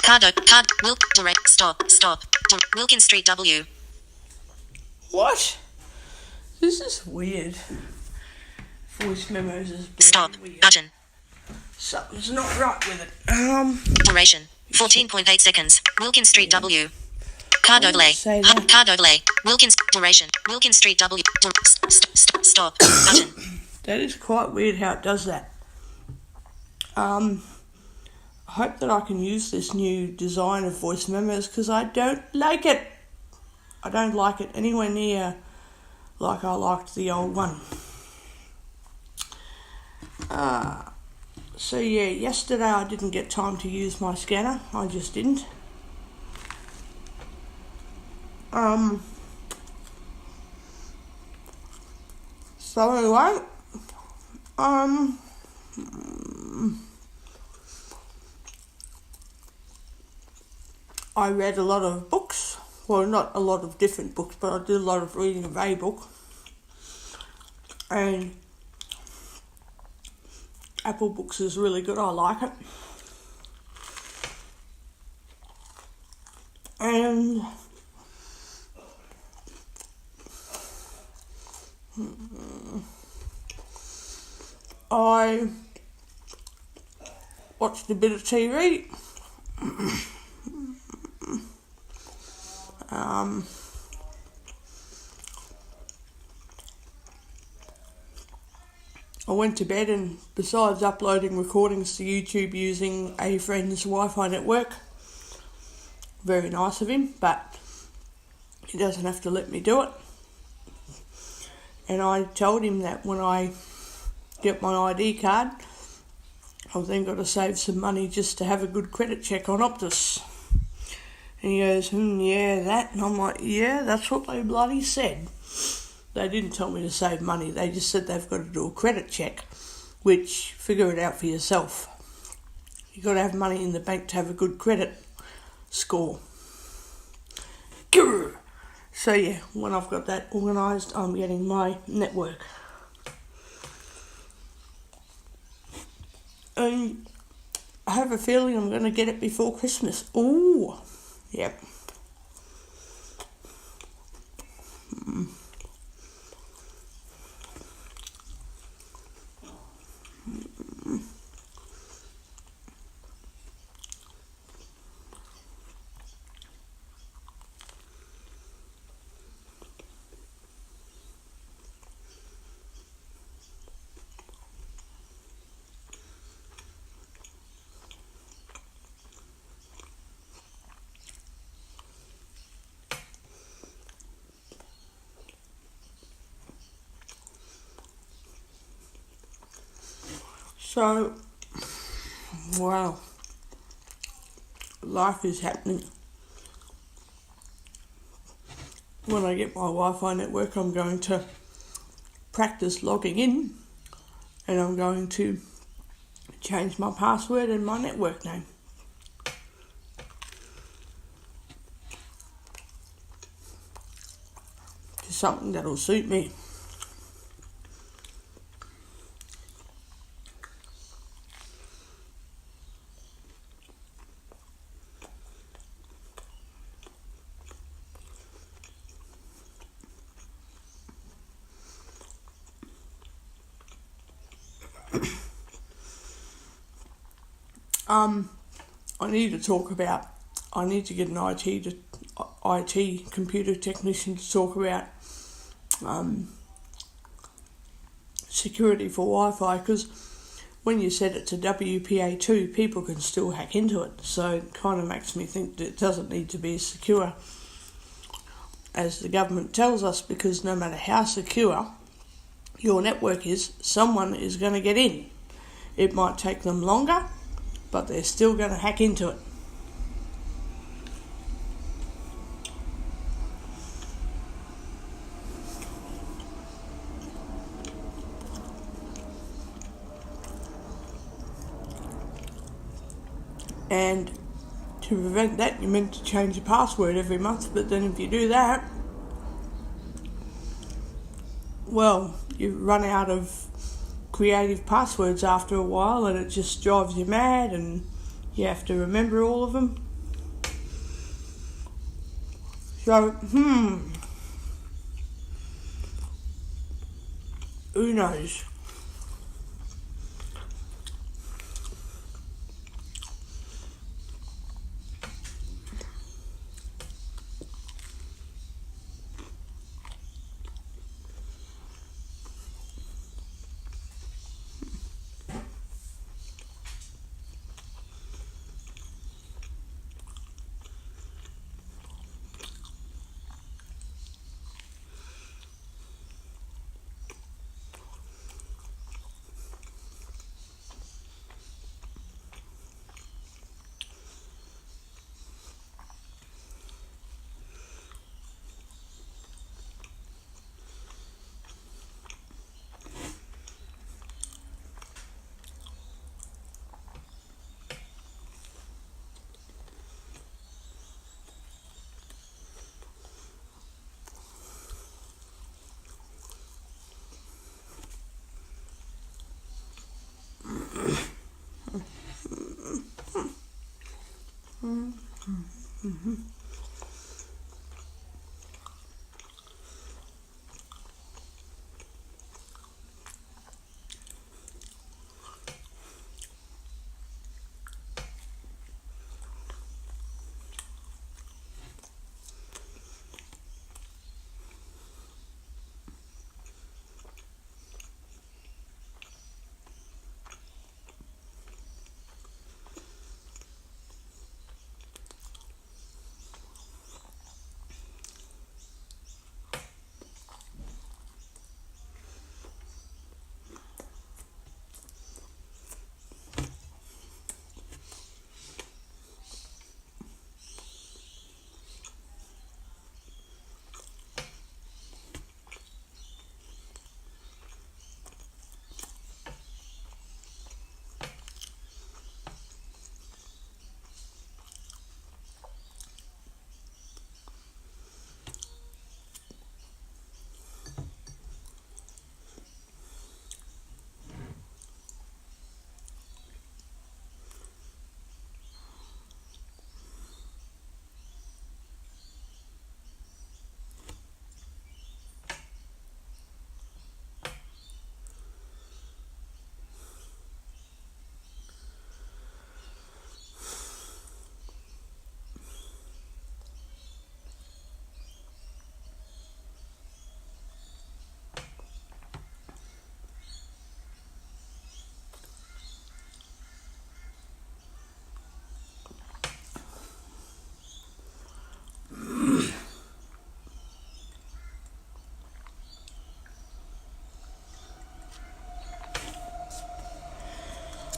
Direct. Stop. Wilkin Street W. What? This is weird. Voice memos is Stop. weird. Button. Something's not right with it. Duration 14.8 seconds. Wilkin Street W. Card overlay. Say that. Card overlay. Wilkins. Duration. Wilkin Street W. Stop. Button. That is quite weird how it does that. I hope that I can use this new design of voice memos because I don't like it. I don't like it anywhere near like I liked the old one. So yeah, yesterday I didn't get time to use my scanner. I just didn't. So anyway, I read a lot of books. Well, not a lot of different books, but I did a lot of reading of a book. And Apple Books is really good. I like it. And I watched a bit of TV. I went to bed, and besides uploading recordings to YouTube using a friend's Wi-Fi network, very nice of him, but he doesn't have to let me do it. And I told him that when I get my ID card, I've then got to save some money just to have a good credit check on Optus. And he goes, yeah, that. And I'm like, yeah, that's what they bloody said. They didn't tell me to save money. They just said they've got to do a credit check, which, figure it out for yourself. You've got to have money in the bank to have a good credit score. Grr. So yeah, when I've got that organised, I'm getting my network. And I have a feeling I'm going to get it before Christmas. Ooh, yep. So, wow, life is happening. When I get my Wi-Fi network, I'm going to practice logging in, and I'm going to change my password and my network name. To something that'll suit me. I need to get an IT computer technician to talk about security for Wi-Fi, because when you set it to WPA2, people can still hack into it. So it kind of makes me think that it doesn't need to be as secure as the government tells us, because no matter how secure your network is, someone is going to get in. It might take them longer, but they're still going to hack into it. And to prevent that, you're meant to change your password every month, but then if you do that, well, you run out of creative passwords after a while, and it just drives you mad, and you have to remember all of them. So, who knows?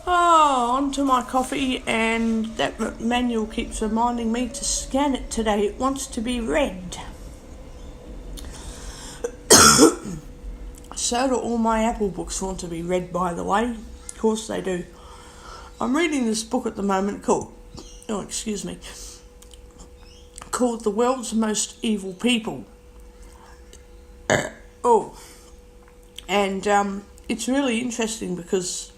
Oh, onto my coffee, and that manual keeps reminding me to scan it today. It wants to be read. So do all my Apple books want to be read, by the way. Of course they do. I'm reading this book at the moment called The World's Most Evil People. And it's really interesting because,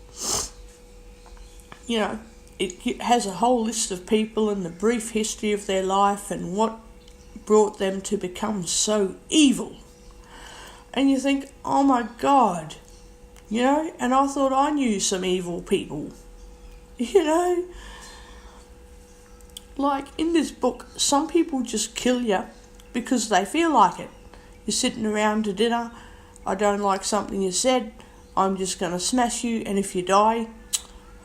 you know, it has a whole list of people and the brief history of their life and what brought them to become so evil. And you think, oh my God, you know, and I thought I knew some evil people, you know. Like in this book, some people just kill you because they feel like it. You're sitting around to dinner, I don't like something you said, I'm just going to smash you, and if you die,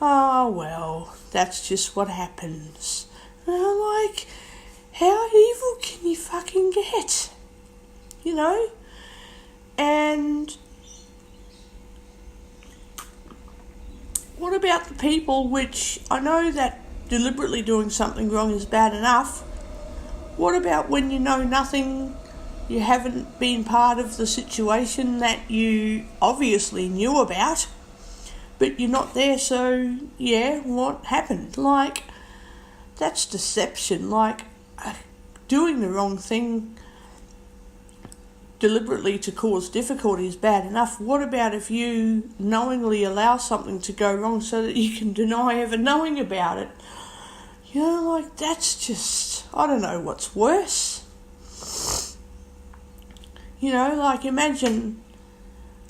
oh well, that's just what happens. And I'm like, how evil can you fucking get? You know? And what about the people which, I know that deliberately doing something wrong is bad enough. What about when you know nothing, you haven't been part of the situation that you obviously knew about, but you're not there, so yeah, what happened? Like, that's deception. Like, doing the wrong thing deliberately to cause difficulty is bad enough. What about if you knowingly allow something to go wrong so that you can deny ever knowing about it? You know, like, that's just, I don't know what's worse. Like imagine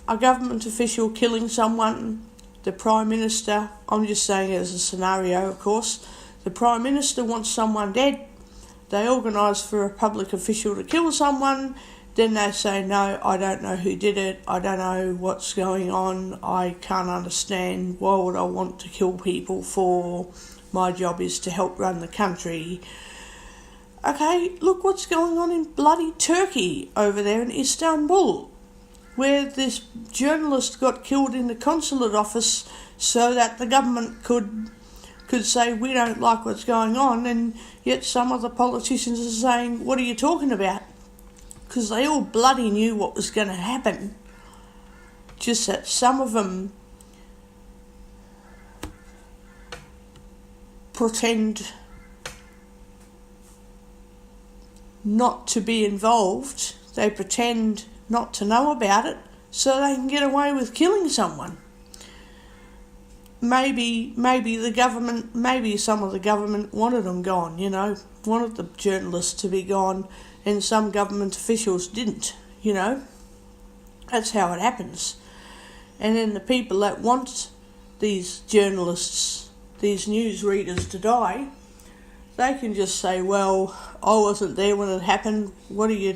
a government official killing someone, the Prime Minister, I'm just saying it as a scenario, of course, the Prime Minister wants someone dead, they organise for a public official to kill someone, then they say, no, I don't know who did it, I don't know what's going on, I can't understand, why would I want to kill people for? My job is to help run the country. Okay, look what's going on in bloody Turkey over there in Istanbul, where this journalist got killed in the consulate office so that the government could say, we don't like what's going on, and yet some of the politicians are saying, what are you talking about? Because they all bloody knew what was going to happen. Just that some of them pretend not to be involved. They pretend not to know about it so they can get away with killing someone. Maybe the government, maybe some of the government wanted them gone, wanted the journalists to be gone, and some government officials didn't, That's how it happens. And then the people that want these journalists, these news readers to die, they can just say, well, I wasn't there when it happened, what are you,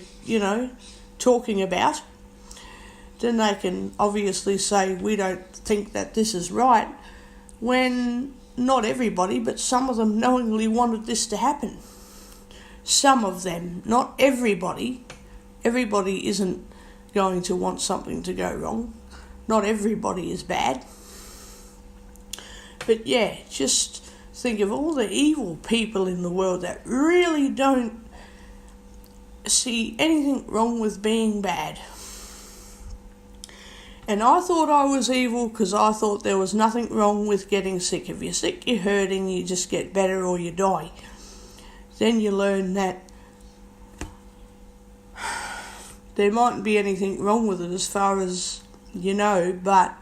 talking about? Then they can obviously say, we don't think that this is right, when not everybody, but some of them knowingly wanted this to happen. Some of them, not everybody. Everybody isn't going to want something to go wrong. Not everybody is bad. But yeah, just think of all the evil people in the world that really don't see anything wrong with being bad. And I thought I was evil because I thought there was nothing wrong with getting sick. If you're sick, you're hurting, you just get better or you die. Then you learn that there mightn't be anything wrong with it as far as but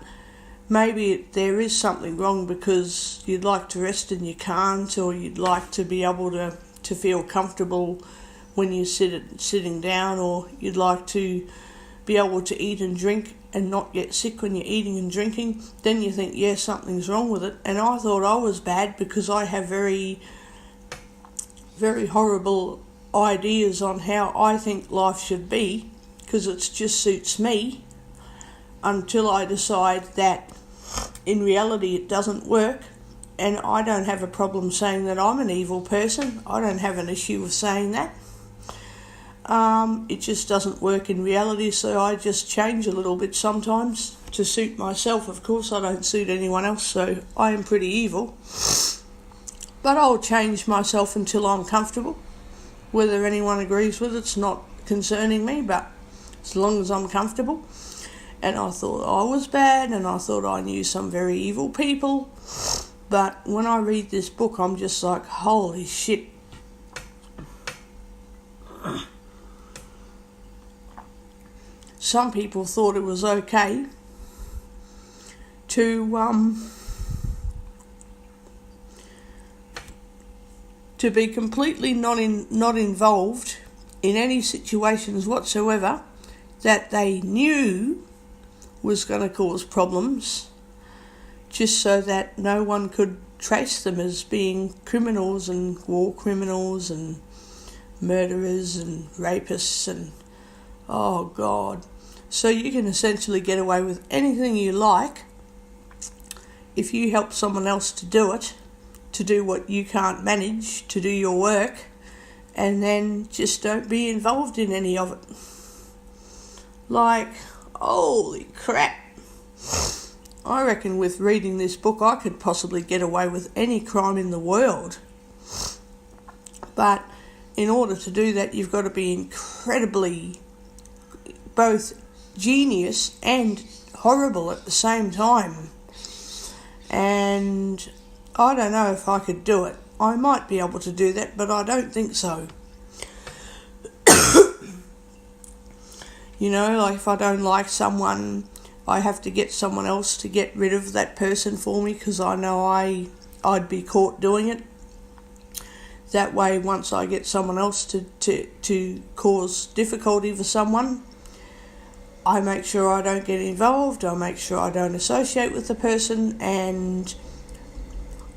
maybe there is something wrong because you'd like to rest and you can't, or you'd like to be able to feel comfortable when you're sitting down, or you'd like to be able to eat and drink and not get sick when you're eating and drinking. Then you think, yeah, something's wrong with it. And I thought I was bad because I have very, very horrible ideas on how I think life should be, because it just suits me, until I decide that in reality it doesn't work. And I don't have a problem saying that I'm an evil person. I don't have an issue with saying that. It just doesn't work in reality, so I just change a little bit sometimes to suit myself. Of course, I don't suit anyone else, so I am pretty evil. But I'll change myself until I'm comfortable. Whether anyone agrees with it's not concerning me, but as long as I'm comfortable. And I thought I was bad, and I thought I knew some very evil people. But when I read this book, I'm just like, holy shit. Some people thought it was okay to be completely not involved in any situations whatsoever that they knew was going to cause problems, just so that no one could trace them as being criminals and war criminals and murderers and rapists and, oh God. So you can essentially get away with anything you like if you help someone else to do it, to do what you can't manage, to do your work, and then just don't be involved in any of it. Like, holy crap. I reckon with reading this book I could possibly get away with any crime in the world. But in order to do that, you've got to be incredibly both genius and horrible at the same time. And I don't know if I could do it. I might be able to do that, but I don't think so. Like if I don't like someone, I have to get someone else to get rid of that person for me, because I know I'd be caught doing it. That way, once I get someone else to cause difficulty for someone, I make sure I don't get involved, I make sure I don't associate with the person, and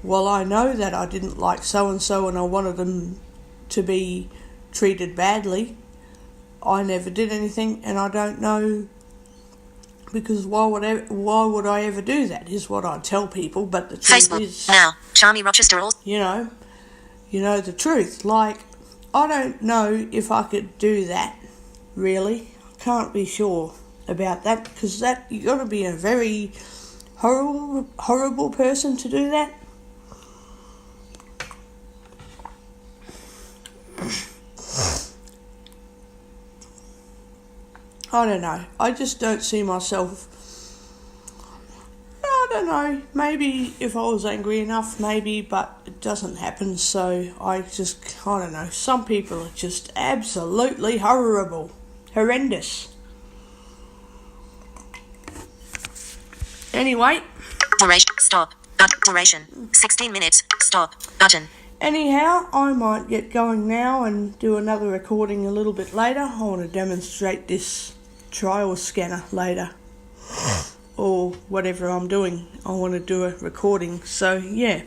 while I know that I didn't like so-and-so and I wanted them to be treated badly, I never did anything, and I don't know, because why would I ever do that, is what I tell people. But the truth Facebook is, now. Charmy Rochester also. you know the truth. Like, I don't know if I could do that, really. I can't be sure about that, because that, you got to be a very horrible person to do that. I don't know. I just don't see myself. I don't know. Maybe if I was angry enough, maybe, but it doesn't happen. So I don't know. Some people are just absolutely horrendous. Anyway. Duration. Stop. Duration. 16 minutes. Stop. Button. Anyhow, I might get going now and do another recording a little bit later. I want to demonstrate this trial scanner later, or whatever I'm doing. I want to do a recording. So yeah.